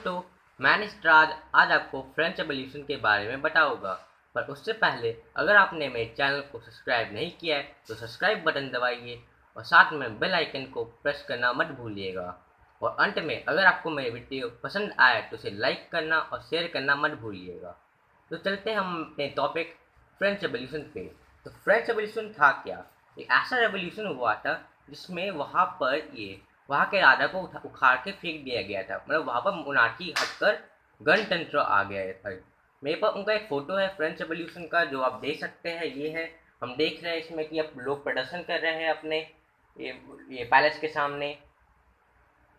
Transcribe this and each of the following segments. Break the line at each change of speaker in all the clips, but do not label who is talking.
दोस्तों, मैं निस्राज आज आपको फ्रेंच रेवोल्यूशन के बारे में बताऊंगा। पर उससे पहले अगर आपने मेरे चैनल को सब्सक्राइब नहीं किया है तो सब्सक्राइब बटन दबाइए और साथ में बेल आइकन को प्रेस करना मत भूलिएगा। और अंत में अगर आपको मेरी वीडियो पसंद आए तो उसे लाइक करना और शेयर करना मत भूलिएगा। तो चलते हैं हम अपने टॉपिक फ्रेंच रेवोल्यूशन पे। तो फ्रेंच रेवोल्यूशन था क्या? एक ऐसा रेवोल्यूशन हुआ था जिसमें वहाँ के राजा को उखाड़ के फेंक दिया गया था। मतलब वहाँ पर मोनार्की हटकर गणतंत्र आ गया था। मेरे पास उनका एक फ़ोटो है फ्रेंच रेवोल्यूशन का, जो आप देख सकते हैं। ये है, हम देख रहे हैं इसमें कि अब लोग प्रदर्शन कर रहे हैं अपने ये ये पैलेस के सामने।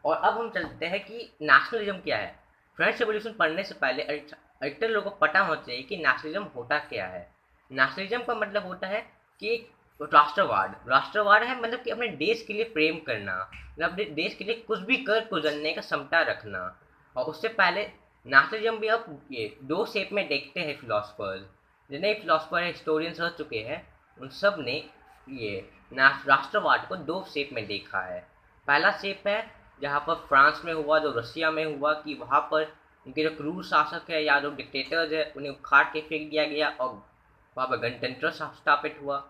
और अब हम चलते हैं कि नेशनलिज्म क्या है। फ्रेंच रेवोल्यूशन पढ़ने से पहले अधिकतर लोगों को पता होना चाहिए कि नेशनलिज्म होता क्या है। नेशनलिज्म का मतलब होता है कि राष्ट्रवाद। राष्ट्रवाद है मतलब कि अपने देश के लिए प्रेम करना, मतलब अपने देश के लिए कुछ भी कर गुजरने का क्षमता रखना। और उससे पहले नेशनलिज्म भी अब ये दो शेप में देखते हैं फिलोसफर्स। जितने फिलोसफर हिस्टोरियंस रह चुके हैं उन सब ने ये राष्ट्रवाद को दो शेप में देखा है। पहला शेप है जहाँ पर फ्रांस में हुआ, जो रशिया में हुआ, कि वहाँ पर उनके जो क्रूर शासक है या जो डिक्टेटर्स है उन्हें उखाड़ के फेंक दिया गया और वहाँ पर गणतंत्र स्थापित हुआ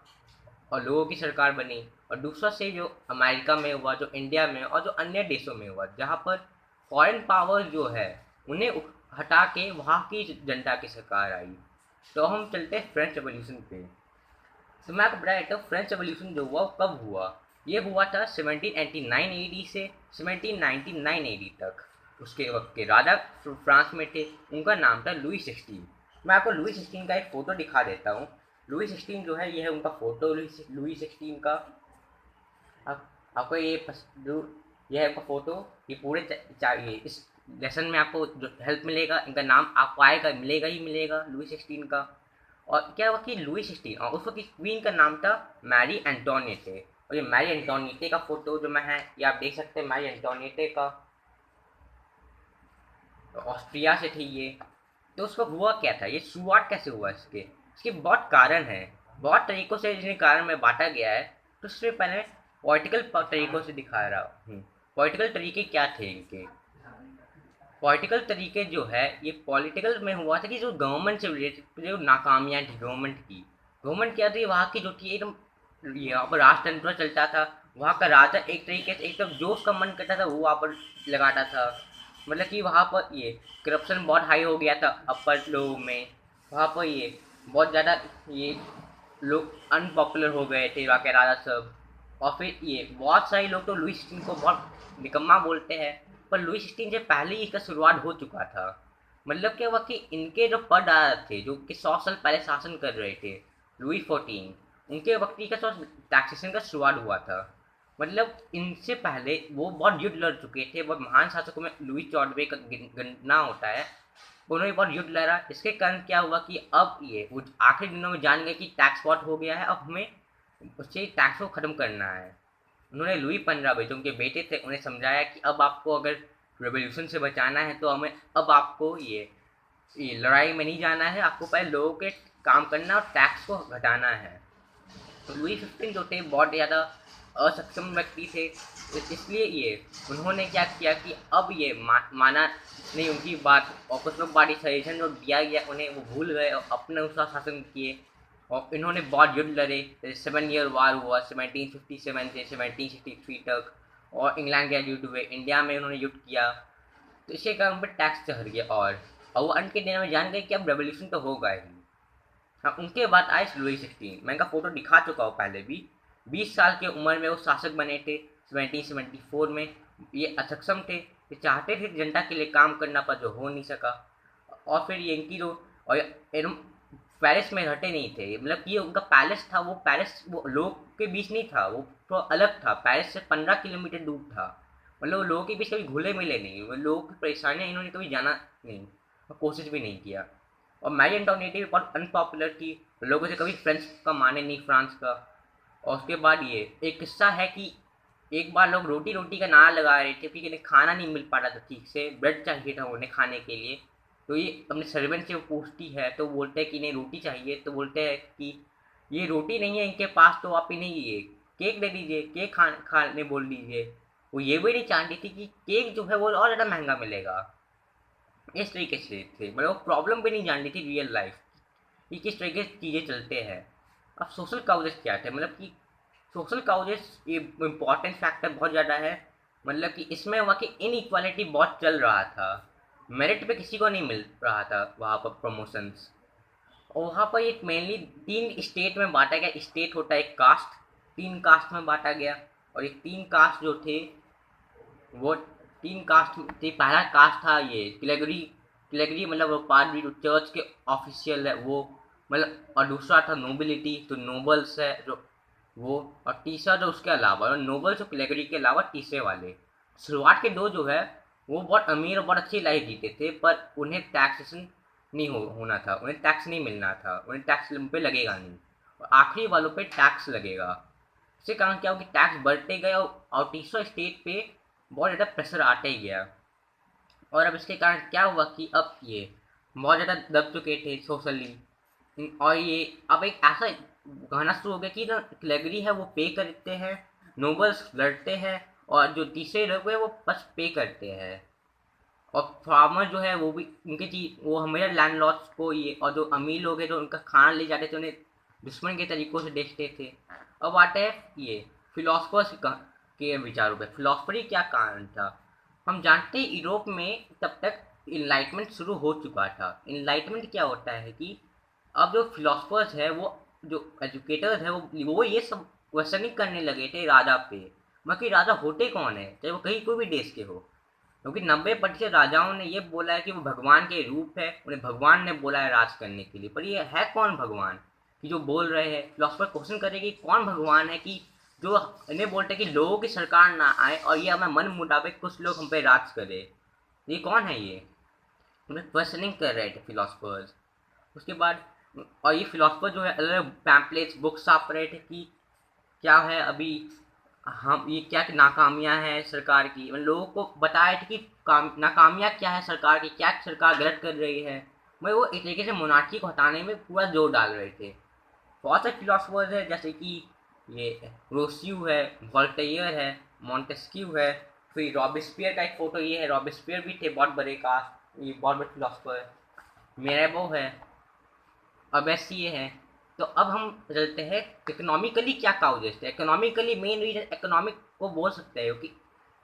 और लोगों की सरकार बनी। और दूसरा से जो अमेरिका में हुआ, जो इंडिया में और जो अन्य देशों में हुआ, जहाँ पर फॉरेन पावर जो है उन्हें हटा के वहाँ की जनता की सरकार आई। तो हम चलते हैं फ्रेंच रेवोल्यूशन पे। तो मैं आपको बता देता हूँ फ्रेंच रेवोल्यूशन जो हुआ वो कब हुआ। ये हुआ था 1789 एडी से 1799 एडी तक। उसके वक्त के राजा फ्रांस में थे, उनका नाम था लुई 16। मैं आपको लुई 16 का एक फ़ोटो दिखा देता हूँ। लुई 16 जो है, ये है उनका फ़ोटो लुई 16 का। आप, आपको ये है उनका फ़ोटो। ये पूरे चाहिए इस लेसन में आपको जो हेल्प मिलेगा, इनका नाम आपको आएगा, मिलेगा ही मिलेगा, लुई 16 का। और क्या हुआ कि लुई 16 और उस वक्त की क्वीन का नाम था मैरी एंटोनिएटे। और ये मैरी एंटोनिएटे का फोटो जो मैं है ये आप देख सकते हैं, मैरी एंटोनिएटे का। तो ऑस्ट्रिया से थी ये। तो उसको हुआ क्या था, ये शुरुआत कैसे हुआ इसके इसके बहुत कारण हैं, बहुत तरीकों से जिन्हें कारण में बांटा गया है। तो उससे पहले पॉलिटिकल तरीकों से दिखा रहा हूँ। पॉलिटिकल तरीके क्या थे इनके? पॉलिटिकल तरीके जो है, ये पॉलिटिकल में हुआ था कि जो गवर्नमेंट से रिलेटेड जो नाकामियाँ थी गवर्नमेंट क्या थी वहाँ की, जो थी एकदम यहाँ पर राजतंत्र चलता था। वहाँ का राजा एक तरीके से एकदम जो उसका मन करता था वो वहाँ पर लगाता था। मतलब कि वहाँ पर ये करप्शन बहुत हाई हो गया था अपर लोगों में। वहाँ पर ये बहुत ज़्यादा ये लोग अनपॉपुलर हो गए थे वहाँ के राजा सब। और फिर ये बहुत सारे लोग तो लुई 16 को बहुत निकम्मा बोलते हैं, पर लुई 16 से पहले ही इसका शुरुआत हो चुका था। मतलब क्या हुआ कि इनके जो परदादा थे, जो कि 100 साल पहले शासन कर रहे थे, लुई 14, उनके वक्त ही का टैक्सेशन का शुरुआत हुआ था। मतलब इनसे पहले वो बहुत युद्ध लड़ चुके थे। बहुत महान शासकों में लुई 14 का गिनना होता है। उन्होंने बहुत युद्ध लड़ा। इसके कारण क्या हुआ कि अब ये वो आखिरी दिनों में जान गए कि टैक्स बहुत हो गया है, अब हमें उससे टैक्स को ख़त्म करना है। उन्होंने लुई 15 जो उनके बेटे थे उन्हें समझाया कि अब आपको अगर रेवोल्यूशन से बचाना है तो हमें अब आपको ये लड़ाई में नहीं जाना है, आपको पहले लोगों के काम करना और टैक्स को घटाना है। तो लुई 15 जो थे बहुत ज़्यादा असक्षम व्यक्ति थे। इसलिए ये उन्होंने क्या किया कि अब ये माना नहीं उनकी बात, और कुछ लोग बारी सजेशन जो दिया गया उन्हें वो भूल गए और अपने अनुसार शासन किए। और इन्होंने बहुत युद्ध लड़े, जैसे 7 ईयर वार हुआ 1757 से 1763 तक। और इंग्लैंड के युद्ध हुए, इंडिया में उन्होंने युद्ध किया। तो इसके कारण पर टैक्स चढ़ गया। और वो अंत के दिन में जान गए कि अब रेवोल्यूशन तो होगा ही। हाँ, उनके बाद आए लुई 16। मैं इनका फोटो दिखा चुका हूँ पहले भी। 20 साल की उम्र में वो शासक बने थे 1774 में। ये असक्षम थे, ये चाहते थे जनता के लिए काम करना, पर जो हो नहीं सका। और फिर ये इनकी जो और एकदम पेरिस में रहते नहीं थे। मतलब कि उनका पैलेस था, वो पैलेस वो लोग के बीच नहीं था, वो तो अलग था, पेरिस से 15 किलोमीटर दूर था। मतलब वो लोगों के बीच कभी घुले मिले नहीं, वो लोगों की परेशानियाँ इन्होंने कभी जाना नहीं और कोशिश भी नहीं किया। और मैरी एंटोनिएटी भी बहुत अनपॉपुलर थी, लोगों से कभी फ्रेंच का माने नहीं, फ्रांस का। और उसके बाद ये एक किस्सा है कि एक बार लोग रोटी रोटी का नारा लगा रहे थे क्योंकि इन्हें खाना नहीं मिल पा रहा था ठीक से, ब्रेड चाहिए था उन्हें खाने के लिए। तो ये अपने सर्वेंट से वो पूछती है, तो बोलते हैं कि इन्हें रोटी चाहिए। तो बोलते हैं कि ये रोटी नहीं है इनके पास, तो आप इन्हें ये केक दे दीजिए, केक खाने बोल दीजिए। वो ये भी नहीं जानती थी कि केक जो है वो और ज़्यादा महंगा मिलेगा। इस तरीके से थे, मतलब वो प्रॉब्लम भी नहीं जान रही थी रियल लाइफ कि किस तरीके से चीज़ें चलते हैं। अब सोशल काउजेस क्या थे, मतलब कि सोशल काउजेस ये इम्पॉर्टेंट फैक्टर बहुत ज़्यादा है। मतलब कि इसमें वहाँ की इनइक्वालिटी बहुत चल रहा था, मेरिट पे किसी को नहीं मिल रहा था वहाँ पर प्रमोशंस। और वहाँ पर एक मेनली 3 स्टेट में बाँटा गया, स्टेट होता है एक कास्ट, 3 कास्ट में बाँटा गया। और ये 3 कास्ट जो थे वो 3 कास्ट थे। पहला कास्ट था ये कैटेगरी, कैटेगरी मतलब वो पादरी जो चर्च के ऑफिशियल है वो, मतलब। और दूसरा था नोबिलिटी, तो नोबल्स है जो वो। और तीसरा जो उसके अलावा नोबल्स और कैटेगरी के अलावा तीसरे वाले, शुरुआत के 2 जो है वो बहुत अमीर और बहुत अच्छी लाइफ जीते थे, पर उन्हें टैक्सेशन नहीं होना था, उन्हें टैक्स नहीं मिलना था, उन्हें टैक्स पे लगेगा नहीं। और आखिरी वालों पे टैक्स लगेगा। इसके कारण क्या हो कि टैक्स बढ़ते गए और तीसरा स्टेट पे बहुत ज़्यादा प्रेशर आते ही गया। और अब इसके कारण क्या हुआ कि अब ये बहुत ज़्यादा दब चुके थे सोशली। और ये अब एक ऐसा गाना शुरू हो गया कि जो कैटेगरी है वो पे करते हैं, नोबल्स लड़ते हैं, और जो तीसरे लोग हैं वो बस पे करते हैं। और फार्मर जो है वो भी उनकी चीज वो हमेशा लैंडलॉर्ड्स को ये, और जो अमीर लोग हैं जो उनका खाना ले जाते थे उन्हें दुश्मन के तरीकों से देखते थे। अब आते हैं ये फिलोसफर्स के विचारों पे, फिलोसफरी क्या कारण था। हम जानते हैं यूरोप में तब तक इनलाइटमेंट शुरू हो चुका था। इनलाइटमेंट क्या होता है कि अब जो फिलोसफर्स है वो, जो एजुकेटर्स है वो ये सब क्वेश्चनिंग करने लगे थे राजा पे, बाकी राजा होते कौन है, चाहे वो कहीं कोई भी देश के हो। क्योंकि 90% राजाओं ने ये बोला है कि वो भगवान के रूप है, उन्हें भगवान ने बोला है राज करने के लिए, पर ये है कौन भगवान कि जो बोल रहे हैं। फिलोसफर क्वेश्चन करेगी कौन भगवान है कि जो इन्हें बोलते हैं कि लोगों की सरकार ना आए और ये हमें मन मुताबिक कुछ लोग हम पे राज करे, ये कौन है ये। उन्हें क्वेश्चनिंग कर रहे थे फिलोसफर्स। उसके बाद और ये फिलोसफर जो है अलग अलग पैम्पलेट्स बुक्स छाप रहे थे कि क्या है अभी हम ये क्या नाकामियां हैं सरकार की, मतलब लोगों को बताया था कि नाकामियां क्या है सरकार की, क्या सरकार गलत कर रही है। मैं वो एक तरीके से मोनार्की को हटाने में पूरा जोर डाल रहे थे। बहुत से फिलोसफर्स है जैसे कि ये रोस्यू है, वॉल्टेयर है, मॉन्टेस्क्यू है। फिर रॉबिस्पियर का एक फोटो ये है, रॉबिस्पियर भी थे बहुत बड़े का, ये बहुत बड़े फिलोसफर। मेरेबो है, अब ऐसी ये है। तो अब हम चलते हैं इकोनॉमिकली क्या काउजेस थे। इकोनॉमिकली मेन रीजन इकोनॉमिक को बोल सकते हैं कि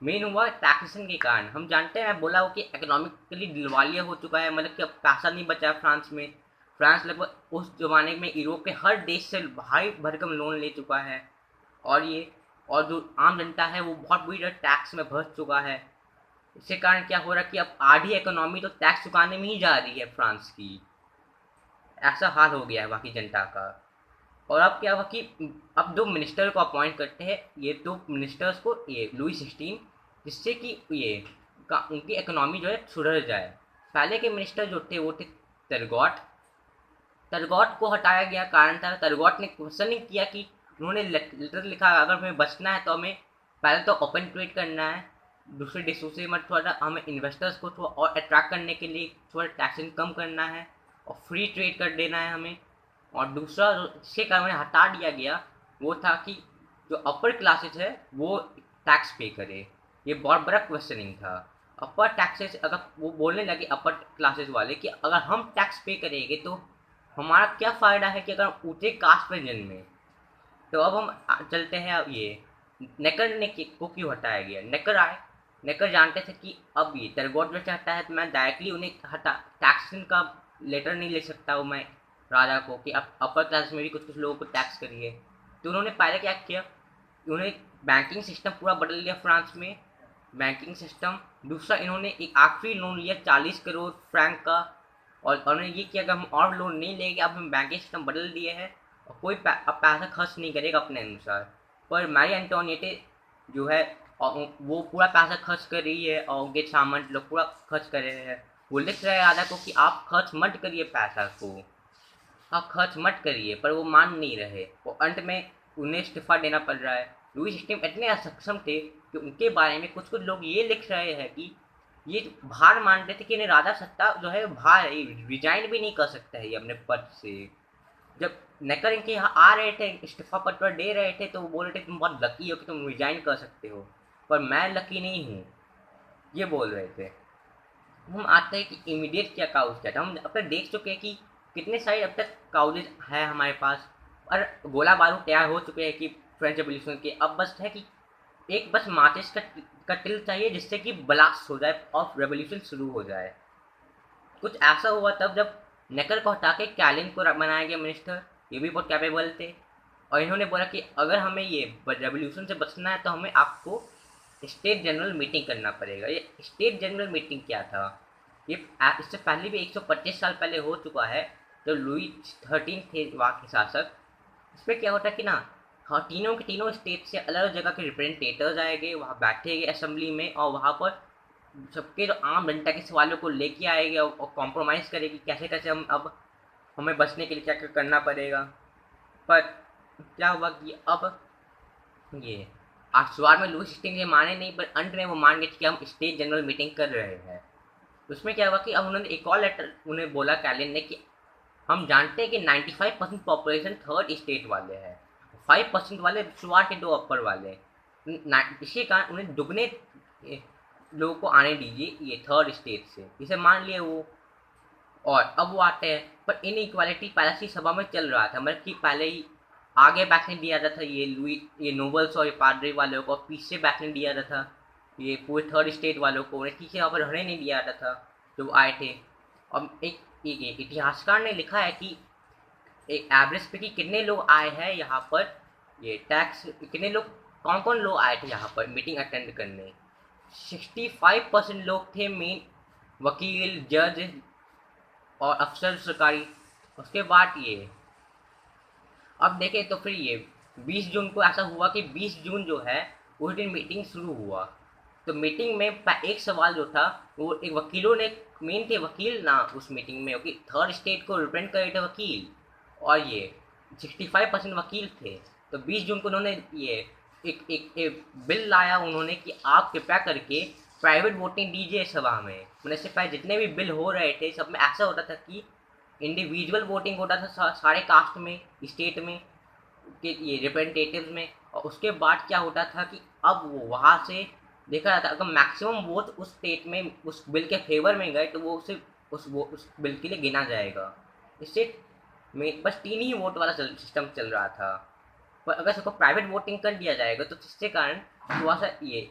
मेन हुआ टैक्सेशन के कारण। हम जानते हैं, मैं बोला हो कि इकोनॉमिकली दिलवालिया हो चुका है, मतलब कि अब पैसा नहीं बचा है फ्रांस में। फ्रांस लगभग उस जमाने में यूरोप के हर देश से भारी भरकम लोन ले चुका है। और ये और जो आम जनता है वो बहुत बुरी तरह टैक्स में फंस चुका है। इसके कारण क्या हो रहा है कि अब आधी इकोनॉमी तो टैक्स चुकाने में ही जा रही है फ्रांस की। ऐसा हाल हो गया है वहाँ की जनता का। और अब क्या हुआ कि अब जो मिनिस्टर को अपॉइंट करते हैं, ये 2 मिनिस्टर्स को, ये लुई 16, जिससे कि ये उनकी इकोनॉमी जो है सुधर जाए। पहले के मिनिस्टर जो थे वो थे तरगॉट। तरगॉट को हटाया गया, कारण था तरगॉट ने क्वेश्चन नहीं किया कि उन्होंने लेटर लिखा अगर हमें बचना है तो हमें पहले तो ओपन ट्रेड करना है, दूसरे देशों से मत, थोड़ा हमें इन्वेस्टर्स को थोड़ा और अट्रैक्ट करने के लिए थोड़ा टैक्सेशन कम करना है और फ्री ट्रेड कर देना है हमें। और दूसरा जिसके कारण उन्हें हटा दिया गया वो था कि जो अपर क्लासेस है वो टैक्स पे करे। ये बहुत बड़ा क्वेश्चनिंग था। अपर टैक्सेस अगर वो बोलने लगे अपर क्लासेस वाले कि अगर हम टैक्स पे करेंगे तो हमारा क्या फ़ायदा है कि अगर ऊँचे कास्ट में जन्मे। तो अब हम चलते हैं अब ये नेकर ने को क्यों हटाया गया। नेकर आए, नेकर जानते थे कि अब ये तरगोट जो चाहता है तो मैं डायरेक्टली उन्हें हटा टैक्सेशन का लेटर नहीं ले सकता हूँ मैं राजा को कि अब अपर क्लास में भी कुछ कुछ लोगों को टैक्स करिए। तो उन्होंने पहले क्या किया, उन्होंने बैंकिंग सिस्टम पूरा बदल लिया फ्रांस में, बैंकिंग सिस्टम। दूसरा इन्होंने एक आखिरी लोन लिया 40 करोड़ फ्रैंक का, और उन्होंने ये किया कि हम और लोन नहीं लेंगे, अब हम बैंकिंग सिस्टम बदल दिए हैं और कोई अब पैसा खर्च नहीं करेगा अपने अनुसार। पर मैरी एंटोनिएटे जो है और वो पूरा पैसा खर्च कर रही है और उनके सामान लोग पूरा खर्च कर रहे हैं। वो लिख रहे हैं राजा को कि आप खर्च मत करिए पैसा को, आप खर्च मत करिए, पर वो मान नहीं रहे। वो अंत में उन्हें इस्तीफा देना पड़ रहा है। लुई सिस्टम इतने असक्षम थे कि उनके बारे में कुछ कुछ लोग ये लिख रहे हैं कि ये भार मानते थे कि इन्हें राजा सत्ता जो है भार है, रिजाइन भी नहीं कर सकता है ये अपने पद से। जब नेकर इनके यहाँ आ रहे थे इस्तीफा पत्र दे रहे थे तो वो बोल रहे थे तुम बहुत लकी हो कि तुम रिजाइन कर सकते हो, पर मैं लकी नहीं हूँ, ये बोल रहे थे। हम आते हैं कि इमीडिएट क्या काउज क्या था। हम अब तक देख चुके हैं कि कितने सारे अब तक काउजेज है हमारे पास, और गोला बारूद तैयार हो चुके हैं कि फ्रेंच रेवोल्यूशन के। अब बस है कि एक बस माचिस का टिल चाहिए जिससे कि ब्लास्ट हो जाए और रेवोल्यूशन शुरू हो जाए। कुछ ऐसा हुआ तब जब नेकर को हटा के कैलिन को बनाया गया मिनिस्टर। ये भी बहुत कैपेबल थे, और इन्होंने बोला कि अगर हमें ये रेवोल्यूशन से बचना है तो हमें आपको स्टेट जनरल मीटिंग करना पड़ेगा। ये स्टेट जनरल मीटिंग क्या था? ये इससे पहले भी 125 साल पहले हो चुका है, जो लुई 13 थे वहाँ के शासक। इसमें क्या होता है कि ना, हाँ, तीनों के तीनों स्टेट से अलग अलग जगह के रिप्रेजेंटेटर्स आएंगे, वहाँ बैठेंगे असेंबली में, और वहाँ पर सबके जो आम जनता के सवालों को लेके आएंगे और कॉम्प्रोमाइज़ करेगी कैसे कैसे हम अब हमें बचने के लिए क्या क्या करना पड़ेगा। पर क्या हुआ कि अब ये शुरुआत में लुईस हिस्टिंग्स ये माने नहीं, पर अंत में वो मान गए कि हम स्टेट जनरल मीटिंग कर रहे हैं। उसमें क्या हुआ कि अब उन्होंने एक और लेटर उन्हें बोला कैलिन ने कि हम जानते हैं कि 95% पॉपुलेशन थर्ड स्टेट वाले हैं, 5% वाले शुरुआत के दो अपर वाले। इसी कारण उन्हें दुगने लोगों को आने दीजिए ये थर्ड स्टेट से, इसे मान लिए वो। और अब वो आते हैं, पर इन इक्वालिटी पहले से सभा में चल रहा था, मतलब कि पहले ही आगे बैठने दिया जाता था ये नोबल्स और ये पादरी वालों को, पीछे बैठने दिया जाता था ये पूरे थर्ड स्टेट वालों को, उन्हें पीछे वहाँ पर रहने नहीं दिया जाता था जो वो आए थे। अब एक इतिहासकार ने लिखा है कि एक एवरेज पे कि कितने लोग आए हैं यहाँ पर, ये टैक्स कितने लोग, कौन कौन लोग आए थे यहाँ पर मीटिंग अटेंड करने। 65% लोग थे मेन, वकील, जज और अफसर सरकारी। उसके बाद ये अब देखें तो फिर ये 20 जून को ऐसा हुआ कि 20 जून जो है उस दिन मीटिंग शुरू हुआ। तो मीटिंग में एक सवाल जो था वो एक वकीलों ने, मेन थे वकील ना उस मीटिंग में, क्योंकि थर्ड स्टेट को रिप्रेजेंट कर रहे थे वकील, और ये 65% वकील थे। तो 20 जून को उन्होंने ये एक बिल लाया उन्होंने कि आप कृपया करके प्राइवेट वोटिंग दीजिए सभा में। मतलब इससे पहले जितने भी बिल हो रहे थे सब में ऐसा होता था कि इंडिविजुअल वोटिंग होता था सारे कास्ट में, स्टेट में के ये रिप्रेजेंटेटिव में। और उसके बाद क्या होता था कि अब वो वहाँ से देखा जाता अगर मैक्सिमम वोट उस स्टेट में उस बिल के फेवर में गए तो वो उसे उस बिल के लिए गिना जाएगा। इससे में बस 3 ही वोट वाला सिस्टम चल रहा था। पर अगर सबको प्राइवेट वोटिंग कर दिया जाएगा तो जिसके कारण थोड़ा सा ये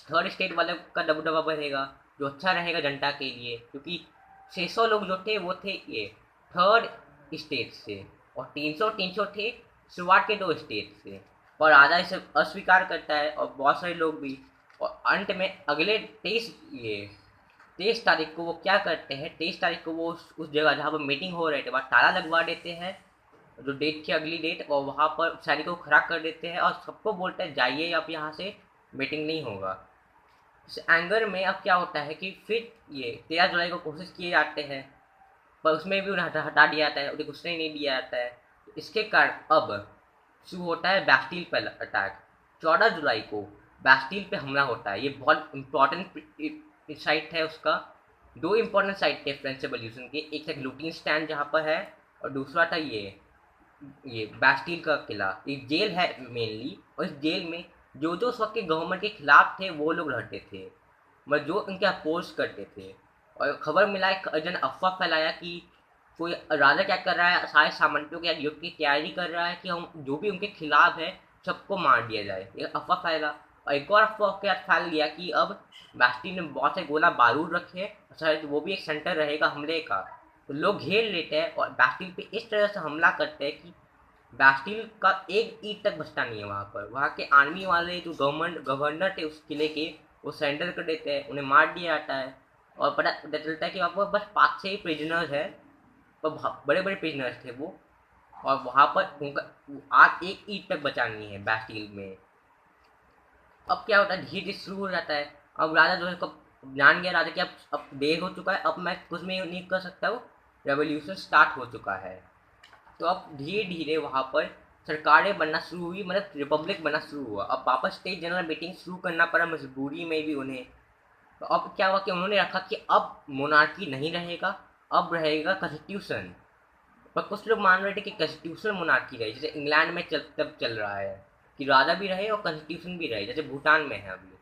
थर्ड स्टेट वाले का दबदबा बढ़ेगा, जो अच्छा रहेगा जनता के लिए, क्योंकि 600 लोग जो थे वो थे ये थर्ड स्टेट से, और 300 थे शुरुआत के दो स्टेट से। पर राजा इसे अस्वीकार करता है और बहुत सारे लोग भी। और अंत में अगले 23 तारीख को वो क्या करते हैं, 23 तारीख को वो उस जगह जहाँ पर मीटिंग हो रहे थे वहाँ ताला लगवा देते हैं, जो डेट थी अगली डेट, और वहाँ पर सैनिकों को खड़ा कर देते हैं और सबको बोलते हैं जाइए अब यहाँ से, मीटिंग नहीं होगा। इस एंगर में अब क्या होता है कि फिर ये 13 जुलाई को कोशिश किए जाते हैं, पर उसमें भी उन्हें हटा दिया जाता है, उन्हें कुछ नहीं दिया जाता है। तो इसके कारण अब शुरू होता है बैस्टिल पर अटैक। 14 जुलाई को बैस्टिल पे हमला होता है। ये बहुत इंपॉर्टेंट साइट है उसका। दो इंपॉर्टेंट साइट थे फ्रेंच रेवोल्यूशन के, एक था ग्लूटीन स्टैंड जहाँ पर है, और दूसरा था ये बैस्टिल का किला। एक जेल है मेनली, और इस जेल में जो जो उस वक्त के गवर्नमेंट के खिलाफ थे वो लोग रहते थे, मतलब जो उनके अपोज करते थे। और खबर मिला, एक जन अफवाह फैलाया कि कोई राजा क्या कर रहा है, सारे सामंतों के युद्ध की तैयारी कर रहा है कि हम जो भी उनके खिलाफ है सबको मार दिया जाए। ये अफवाह फैला। और एक और अफवाह के साथ फैल गया कि अब बैस्टिल में बहुत से गोला बारूद रखे, शायद वो भी एक सेंटर रहेगा हमले का। तो लोग घेर लेते हैं और बैस्टिल पे इस तरह से हमला करते हैं कि बैस्टिल का एक ईंट तक बचता नहीं है वहाँ पर। वहाँ के आर्मी वाले जो गवर्नर थे उस किले के, वो सरेंडर कर देते हैं, उन्हें मार दिया जाता है। और पता चलता है कि वहाँ पर बस 5-6 ही प्रिजनर्स है, पर बड़े बड़े प्रिजनर्स थे वो। और वहाँ पर उनका आज एक ईंट तक बचा नहीं है बैस्टिल में। अब क्या होता है, धीरे धीरे शुरू हो जाता है। अब राजा जो है कब जान गया राजा कि अब देर हो चुका है, अब मैं कुछ में नहीं कर सकता हूँ, रेवोल्यूशन स्टार्ट हो चुका है। तो अब धीरे धीरे वहाँ पर सरकारें बनना शुरू हुई, मतलब रिपब्लिक बनना शुरू हुआ। अब वापस स्टेट जनरल मीटिंग शुरू करना पड़ा मजबूरी में भी उन्हें। तो अब क्या हुआ कि उन्होंने रखा कि अब मोनार्की नहीं रहेगा, अब रहेगा कॉन्स्टिट्यूशन। पर कुछ लोग मान रहे थे कि कॉन्स्टिट्यूशन मोनार्की रहे, जैसे इंग्लैंड में तब चल रहा है कि राजा भी रहे और कॉन्स्टिट्यूशन भी रहे, जैसे भूटान में है अभी।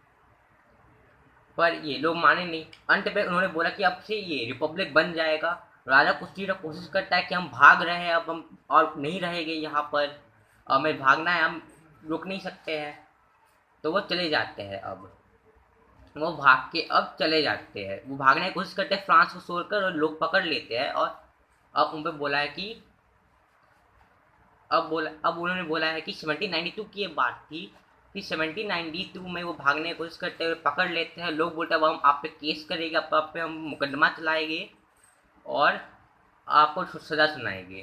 पर ये लोग माने नहीं। अंत में उन्होंने बोला कि अब से ये रिपब्लिक बन जाएगा। राजा कुछ चीज़ कोशिश करता है कि हम भाग रहे हैं, अब हम और नहीं रहेंगे यहाँ पर, हमें भागना है, हम रुक नहीं सकते हैं। तो वो चले जाते हैं। अब वो भाग के अब चले जाते हैं, वो भागने की कोशिश करते हैं फ्रांस को छोड़कर, और लोग पकड़ लेते हैं। और अब उन पे बोला है कि अब उन्होंने बोला है कि 1792 की ये बात थी कि 1792 में वो भागने की कोशिश करते हुए पकड़ लेते हैं। लोग बोलते हैं अब हम आप पे केस करेंगे, आप पे हम मुकदमा चलाएंगे और आपको सजा सुनाएंगे,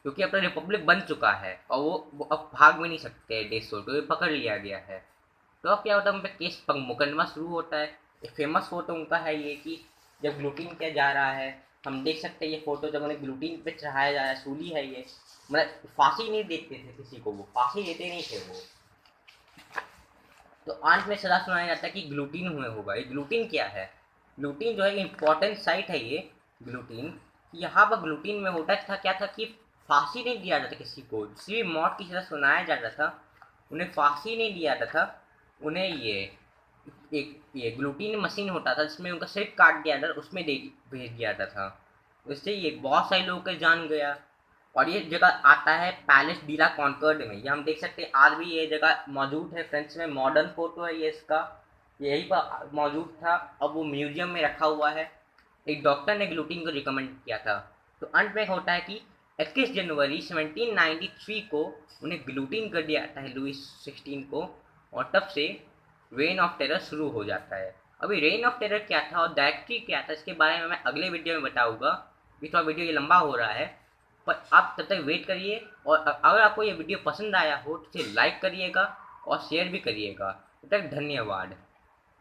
क्योंकि अपना रिपब्लिक बन चुका है और वो अब भाग भी नहीं सकते देश छोड़ के, पकड़ लिया गया है। तो अब क्या होता है, उन पर केस मुकदमा शुरू होता है। एक फेमस फोटो उनका है ये कि जब ग्लूटीन किया जा रहा है, हम देख सकते हैं ये फोटो, जब उन्हें ग्लूटीन पे चढ़ाया जा रहा है, सूली है ये, मतलब फांसी नहीं देते थे किसी को, वो फांसी देते नहीं थे वो। तो अंत में सजा सुनाया जाता है कि ग्लूटीन हुए होगा। ये ग्लूटीन क्या है? ग्लूटीन जो है इम्पोर्टेंट साइट है ये ग्लूटीन। यहाँ पर ग्लूटीन में होता था क्या था कि फांसी नहीं दिया जाता किसी को, किसी भी मौत की सजा सुनाया जाता था, उन्हें फांसी नहीं दिया जाता था। उन्हें ये ग्लूटीन मशीन होता था जिसमें उनका सिर काट दिया जाता, उसमें दे भेज दिया जाता था। उससे ये बहुत सारे लोगों का जान गया। और ये जगह आता है पैलेस डी ला कॉन्कर्ड में, ये हम देख सकते हैं आज भी ये जगह मौजूद है फ्रेंच में। मॉडर्न फोटो है ये इसका, यही पर मौजूद था, अब वो म्यूजियम में रखा हुआ है। एक डॉक्टर ने ग्लूटीन को रिकमेंड किया था। तो अंत में होता है कि 21 जनवरी 1793 को उन्हें ग्लूटीन कर दिया जाता है लुइस 16 को, और तब से रेन ऑफ टेरर शुरू हो जाता है। अभी रेन ऑफ टेरर क्या था और डायरेक्टरी क्या था, इसके बारे में मैं अगले वीडियो में बताऊंगा। ये थोड़ा वीडियो ये लंबा हो रहा है, पर आप तब तक वेट करिए। और अगर आपको ये वीडियो पसंद आया हो तो इसे लाइक करिएगा और शेयर भी करिएगा। तब तक धन्यवाद।